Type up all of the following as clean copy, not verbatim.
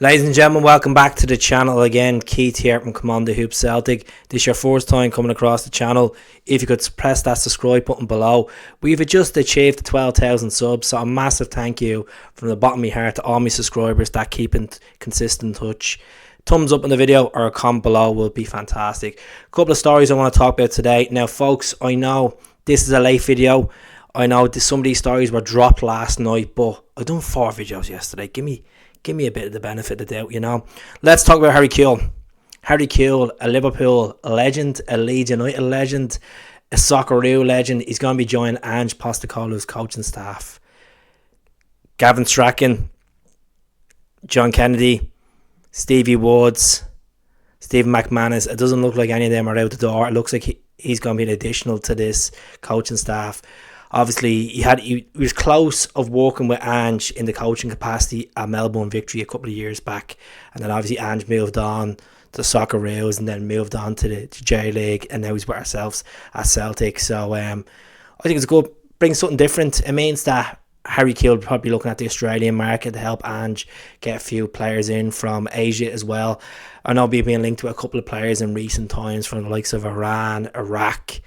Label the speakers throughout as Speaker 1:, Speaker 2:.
Speaker 1: Ladies and gentlemen, welcome back to the channel again. Keith here from Commander Hoop Celtic. This is your first time coming across the channel. If you could press that subscribe button below. We've just achieved the 12,000 subs, so a massive thank you from the bottom of my heart to all my subscribers that keep in consistent touch. Thumbs up on the video or a comment below will be fantastic. A couple of stories I want to talk about today. Now folks, I know this is a late video. I know some of these stories were dropped last night, but I done 4 videos yesterday. Give me a bit of the benefit of the doubt, you know. Let's talk about Harry Kewell. Harry Kewell, a Liverpool legend, a Leeds United legend, a Socceroo legend. He's going to be joining Ange Postecoglou's coaching staff. Gavin Strachan, John Kennedy, Stevie Woods, Stephen McManus. It doesn't look like any of them are out the door. It looks like he's going to be an additional to this coaching staff. Obviously, he was close of working with Ange in the coaching capacity at Melbourne Victory a couple of years back. And then obviously Ange moved on to Socceroos and then moved on to the J League. And now he's with ourselves at Celtic. So I think it's good. Bring something different. It means that Harry Kewell will probably be looking at the Australian market to help Ange get a few players in from Asia as well. I know we've been linked to a couple of players in recent times from the likes of Iran, Iraq,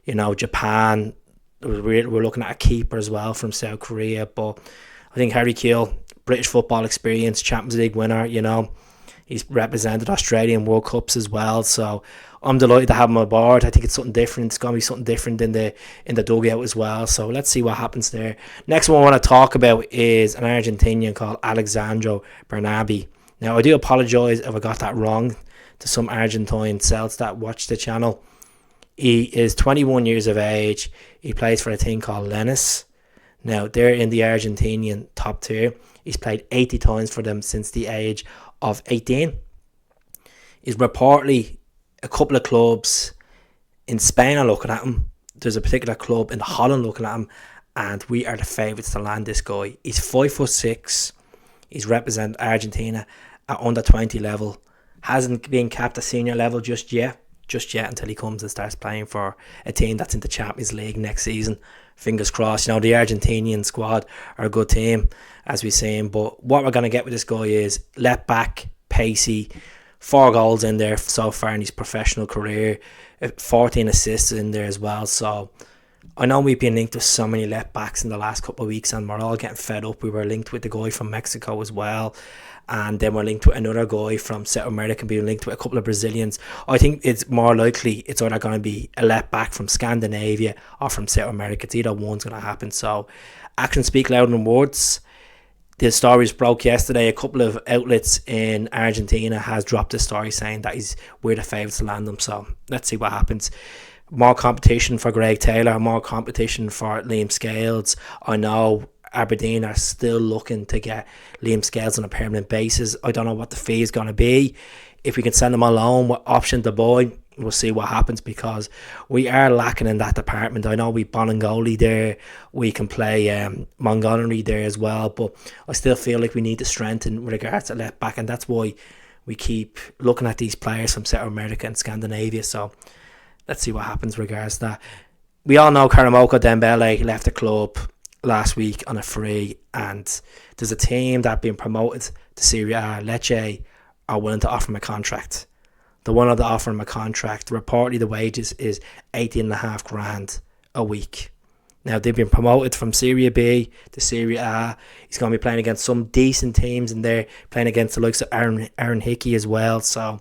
Speaker 1: you know, Japan. We're looking at a keeper as well from South Korea, but I think Harry Kewell, British football experience, Champions League winner, you know, he's represented Australian World Cups as well, so I'm delighted to have him aboard. I think it's something different. It's going to be something different in the dugout as well, so let's see what happens there. Next one I want to talk about is an Argentinian called Alexandro Bernabei. Now, I do apologise if I got that wrong to some Argentine Celts that watch the channel. He is 21 years of age. He plays for a team called Lecce. Now, they're in the Argentinian top tier. He's played 80 times for them since the age of 18. He's reportedly a couple of clubs in Spain are looking at him. There's a particular club in Holland looking at him. And we are the favourites to land this guy. He's 5'6". He's represented Argentina at under 20 level. Hasn't been capped at senior level just yet until he comes and starts playing for a team that's in the Champions League next season. Fingers crossed. You know, the Argentinian squad are a good team, as we've seen, but what we're going to get with this guy is left back, pacey, 4 goals in there so far in his professional career, 14 assists in there as well. So I know we've been linked with so many left backs in the last couple of weeks and we're all getting fed up. We were linked with the guy from Mexico as well, and then we're linked with another guy from South America, being linked with a couple of Brazilians. I think it's more likely it's either going to be a left back from Scandinavia or from South America. It's either one's going to happen. So actions speak louder than words. The stories broke yesterday. A couple of outlets in Argentina has dropped a story saying that we're the favourites to land them. So let's see what happens. More competition for Greg Taylor, more competition for Liam Scales. I know Aberdeen are still looking to get Liam Scales on a permanent basis. I don't know what the fee is going to be. If we can send him on loan with option to buy, we'll see what happens, because we are lacking in that department. I know we Bonangoli there, we can play Montgomery there as well, but I still feel like we need to strengthen with regards to left back, and that's why we keep looking at these players from South America and Scandinavia. So let's see what happens regards to that. We all know Karamoko Dembele left the club last week on a free, and there's a team that been promoted to Serie A, Lecce, are willing to offer him a contract. The one to offer him a contract, reportedly the wages is 18.5 grand a week. Now, they've been promoted from Serie B to Serie A. He's going to be playing against some decent teams in there, playing against the likes of Aaron Hickey as well. So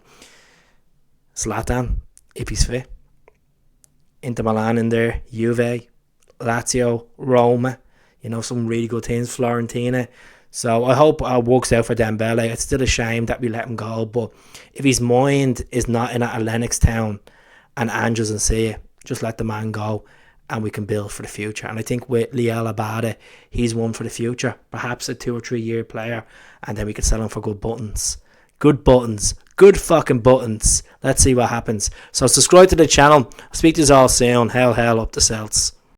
Speaker 1: Zlatan, if he's fit. Inter Milan in there, Juve, Lazio, Roma, you know, some really good teams, Fiorentina. So I hope it works out for Dembele. It's still a shame that we let him go, but if his mind is not in at Lennox Town and Ange doesn't see it, just let the man go and we can build for the future. And I think with Liel Abada, he's one for the future, perhaps a 2 or 3 year player, and then we could sell him for good buttons. Good buttons. Good fucking buttons. Let's see what happens. So subscribe to the channel. I'll speak to you all soon. Hell up the Celts.